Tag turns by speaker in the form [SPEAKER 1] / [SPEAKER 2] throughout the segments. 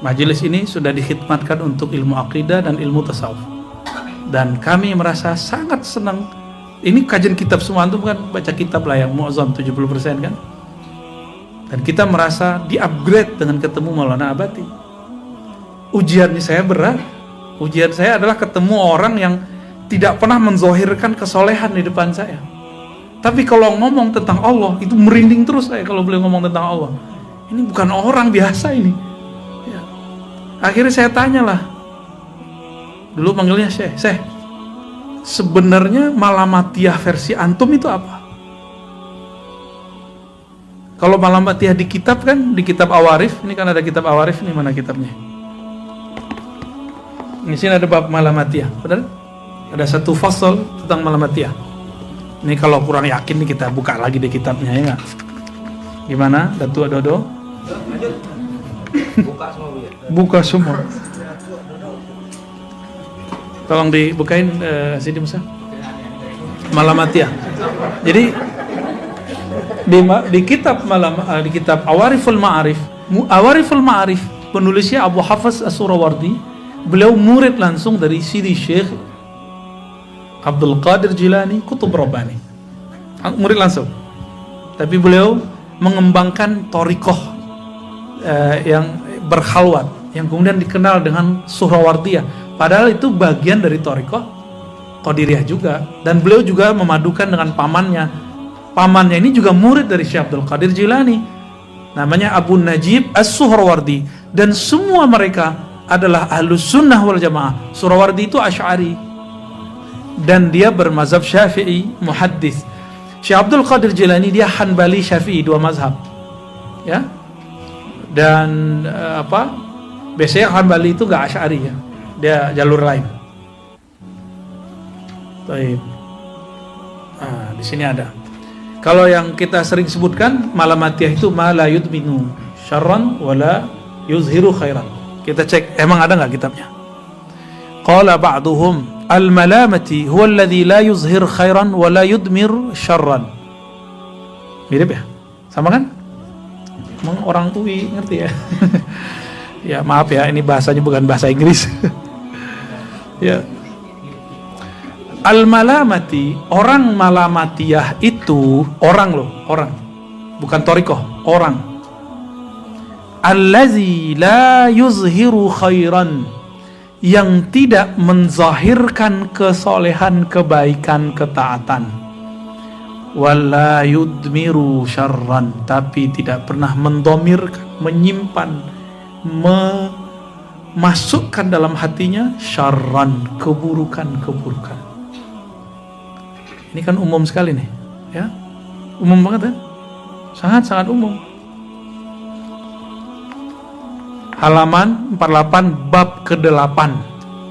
[SPEAKER 1] Majelis ini sudah dikhidmatkan untuk ilmu akidah dan ilmu tasawuf. Dan kami merasa sangat senang. Ini kajian kitab semua, antum kan baca kitab lah yang muazzam 70% kan. Dan kita merasa di-upgrade dengan ketemu Maulana Abati. Ujiannya saya berat. Ujian saya adalah ketemu orang yang tidak pernah menzohirkan kesolehan di depan saya. Tapi kalau ngomong tentang Allah, itu merinding terus saya kalau boleh ngomong tentang Allah. Ini bukan orang biasa ini. Ya. Akhirnya saya tanyalah. Dulu panggilnya Syekh. Sebenarnya Malamatiyah versi antum itu apa? Kalau Malamatiyah di kitab kan, di kitab Awarif, ini kan ada kitab Awarif, ini mana kitabnya? Di sini ada bab Malamatiyah, benar? Ada satu fasal tentang Malamatiyah. Ini kalau kurang yakin nih kita buka lagi di kitabnya, ya nggak? Gimana, Datuk Dodo?
[SPEAKER 2] Buka semua Bu ya.
[SPEAKER 1] Buka semua. Tolong dibukain Sidi Musa. Malamatiyah. Jadi di kitab di kitab Awariful Ma'arif, penulisnya Abu Hafiz As-Surawardi. Beliau murid langsung dari Sidi Syekh Abdul Qadir Jilani Qutb Rabbani. Murid langsung. Tapi beliau mengembangkan thariqah yang berkhalwat, yang kemudian dikenal dengan Suhrawardiyah. Padahal itu bagian dari thariqah Qadiriyah juga. Dan beliau juga memadukan dengan pamannya. Pamannya ini juga murid dari Syekh Abdul Qadir Jilani. Namanya Abu Najib As-Suhrawardi. Dan semua mereka adalah Ahlus Sunnah wal Jamaah. Suhrawardi itu Asy'ari. Dan dia bermazhab Syafi'i, muhaddis. Syekh Abdul Qadir Jilani dia Hanbali Syafi'i, dua mazhab. Ya. Dan biasanya Hanbali itu gak Asy'ari ya. Dia jalur lain. Baik. Di sini ada. Kalau yang kita sering sebutkan Malamatiyah itu ma la yudminu syarran wala yuzhiru khairan. Kita cek emang ada nggak kitabnya. Qala ba'duhum al-malamati huwa alladhi la yuzhir khairan wa la yudmir syarran. Mirip ya? Sama kan? Emang orang UI ngerti ya? Ya maaf ya, ini bahasanya bukan bahasa Inggris. Ya. Al-malamati, orang Malamatiyah itu orang loh, orang. Bukan thariqah, orang. Allazi la yuzhiru khairan, yang tidak menzahirkan kesolehan, kebaikan, ketaatan. Wala yudmiru syarran, tapi tidak pernah mendomirkan, menyimpan, memasukkan dalam hatinya syarran, keburukan-keburukan. Ini kan umum sekali nih, ya, umum banget kan, sangat-sangat umum. Halaman 48 bab ke-8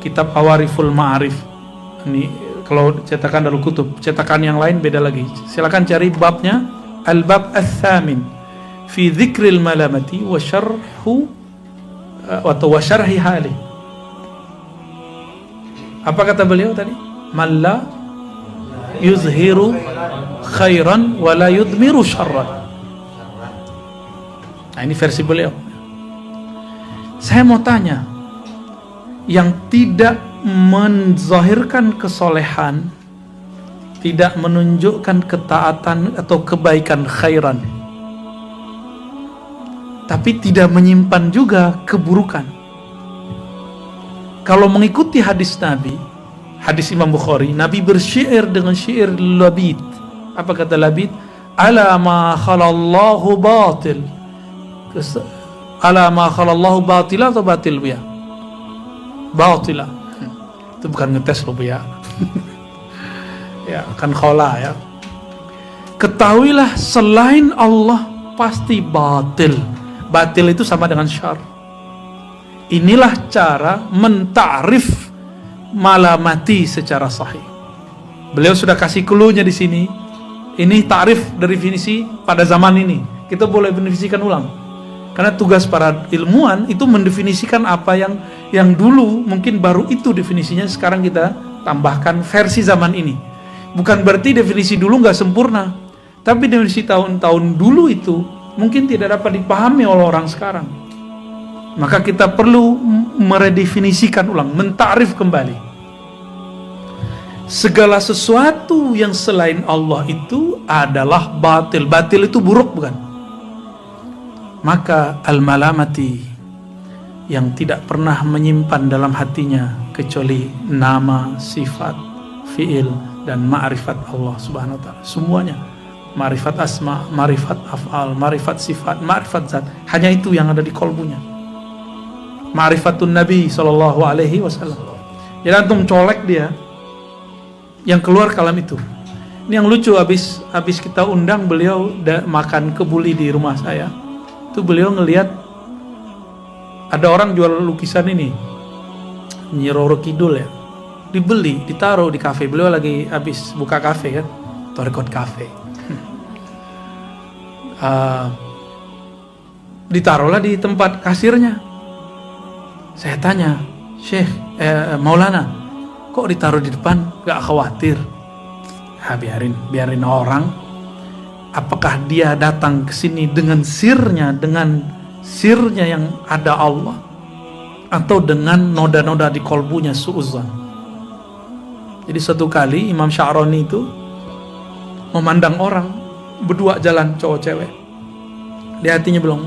[SPEAKER 1] kitab Awariful Ma'arif. Ini kalau cetakan Darul Kutub, cetakan yang lain beda lagi. Silakan cari babnya, al-bab ats-tsamin fi dzikril malamati wa syarhu wa syarhi hali. Apa kata beliau tadi? Malla yuzhiru khairan wa la yudmiru syarran. Nah, ini versi beliau. Saya mau tanya, yang tidak menzahirkan kesolehan, tidak menunjukkan ketaatan atau kebaikan khairan, tapi tidak menyimpan juga keburukan. Kalau mengikuti hadis Nabi, hadis Imam Bukhari, Nabi bersyair dengan syair Labid. Apa kata Labid? Ala ma khalallahu batil. Ala ma khalallahu batila atau batil bu ya? Batila. Itu bukan ngetes loh bu ya. Ya kan khala ya. Ketahuilah selain Allah pasti batil. Batil itu sama dengan syar. Inilah cara mentarif malamati secara sahih. Beliau sudah kasih clue-nya di sini. Ini tarif definisi pada zaman ini. Kita boleh mendefinisikan ulang. Karena tugas para ilmuwan itu mendefinisikan apa yang dulu mungkin baru itu definisinya, sekarang kita tambahkan versi zaman ini. Bukan berarti definisi dulu nggak sempurna, tapi definisi tahun-tahun dulu itu mungkin tidak dapat dipahami oleh orang sekarang. Maka kita perlu meredefinisikan ulang, mentakrif kembali. Segala sesuatu yang selain Allah itu adalah batil. Batil itu buruk, bukan? Maka al-malamati, yang tidak pernah menyimpan dalam hatinya kecuali nama, sifat, fi'il, dan ma'rifat Allah subhanahu wa ta'ala. Semuanya. Ma'rifat asma, ma'rifat af'al, ma'rifat sifat, ma'rifat zat. Hanya itu yang ada di kolbunya. Ma'rifatun Nabi sallallahu alaihi wasallam. Jadi antum colek dia, yang keluar kalam itu. Ini yang lucu, habis kita undang beliau makan kebuli di rumah saya. Itu beliau ngelihat ada orang jual lukisan ini, Nyi Roro Kidul ya. Dibeli, ditaruh di kafe. Beliau lagi habis buka kafe kan, Torikot Cafe. Ditaruhlah di tempat kasirnya. Saya tanya, Syekh, Maulana, kok ditaruh di depan? Gak khawatir? Biarin orang. Apakah dia datang ke sini dengan sirnya yang ada Allah, atau dengan noda-noda di kolbunya su'uzan? Jadi suatu kali Imam Sya'rani itu memandang orang berdua jalan, cowok cewek. Di hatinya bilang,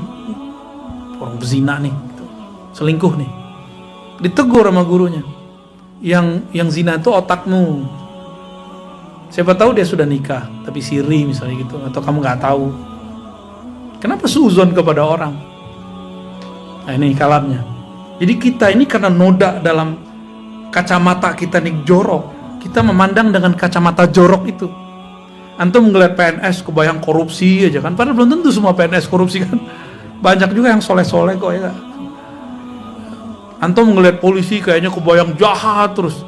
[SPEAKER 1] orang berzina nih, gitu. Selingkuh nih. Ditegur sama gurunya, yang zina itu otakmu. Siapa tahu dia sudah nikah tapi siri misalnya gitu, atau kamu nggak tahu. Kenapa suuzon kepada orang? Nah, ini kalamnya. Jadi kita ini karena noda dalam kacamata kita nih jorok, kita memandang dengan kacamata jorok itu. Antum ngeliat PNS kebayang korupsi aja kan, padahal belum tentu semua PNS korupsi kan. Banyak juga yang soleh-soleh kok ya. Antum ngeliat polisi kayaknya kebayang jahat terus.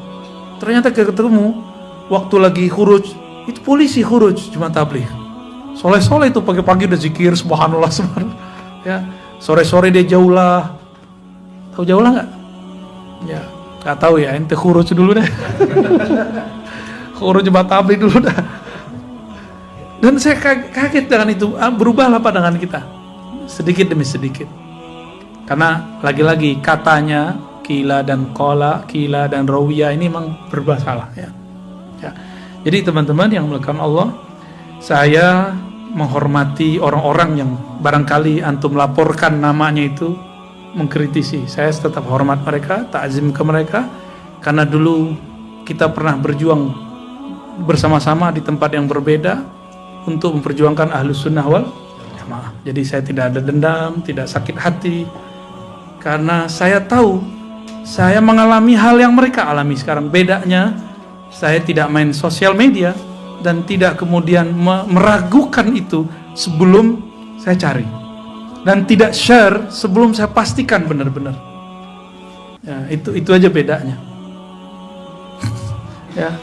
[SPEAKER 1] Ternyata ketemu waktu lagi khuruj, itu polisi khuruj cuma tabligh. Soleh-soleh itu pagi-pagi udah zikir subhanallah subhanallah. Ya, sore-sore dia jaulah. Tahu jaulah nggak? Ya, nggak tahu ya. Ente khuruj dulu deh. Khuruj cuma tabligh dulu dah. Dan saya kaget dengan itu. Berubahlah pandangan kita sedikit demi sedikit. Karena lagi-lagi katanya kila dan kola, kila dan rawiyah ini memang bermasalah ya. Jadi teman-teman yang melakukan Allah, saya menghormati orang-orang yang barangkali antum laporkan namanya itu mengkritisi. Saya tetap hormat mereka, takzim ke mereka, karena dulu kita pernah berjuang bersama-sama di tempat yang berbeda untuk memperjuangkan Ahlus Sunnah wal Jamaah. Jadi saya tidak ada dendam, tidak sakit hati, karena saya tahu saya mengalami hal yang mereka alami sekarang. Bedanya saya tidak main sosial media dan tidak kemudian meragukan itu sebelum saya cari, dan tidak share sebelum saya pastikan benar-benar. Ya, itu aja bedanya. Ya.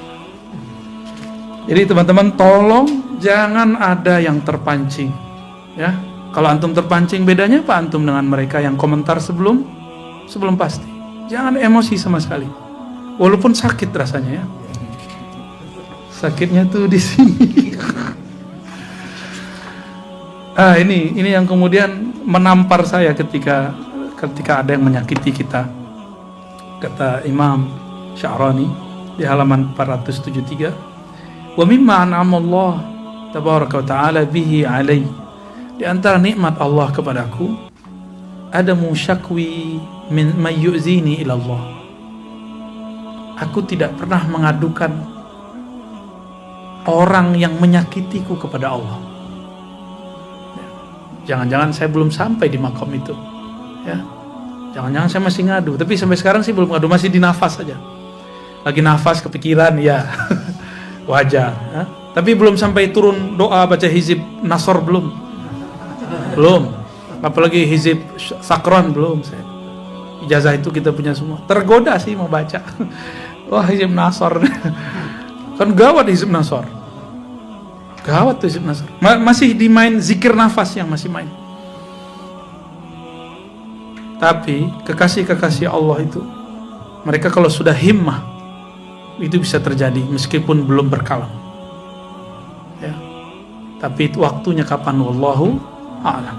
[SPEAKER 1] Jadi teman-teman tolong jangan ada yang terpancing. Ya. Kalau antum terpancing, bedanya apa antum dengan mereka yang komentar sebelum pasti. Jangan emosi sama sekali. Walaupun sakit rasanya ya. Sakitnya tuh di sini. Ini yang kemudian menampar saya ketika ada yang menyakiti kita. Kata Imam Sya'rani di halaman 473, "Wa mimma an'ama Allah tabaraka wa ta'ala bihi 'alai." Di antara nikmat Allah kepadaku ada musyakwi min mayyuzini ila Allah. Aku tidak pernah mengadukan orang yang menyakitiku kepada Allah. Jangan-jangan saya belum sampai di makom itu. Ya. Jangan-jangan saya masih ngadu, tapi sampai sekarang sih belum ngadu, masih di nafas saja. Lagi nafas kepikiran ya. Wajar, ya. Tapi belum sampai turun doa baca hizib Nasr belum. Apalagi hizib Sakron belum saya. Ijazah itu kita punya semua. Tergoda sih mau baca. Wah, hizib Nasr. Kan gawat hizib Nasr. Gawat tuh hizib Nasr. Masih dimain zikir nafas yang masih main. Tapi kekasih-kekasih Allah itu, mereka kalau sudah himmah, itu bisa terjadi meskipun belum berkalam. Ya. Tapi itu waktunya kapan, wallahu a'lam.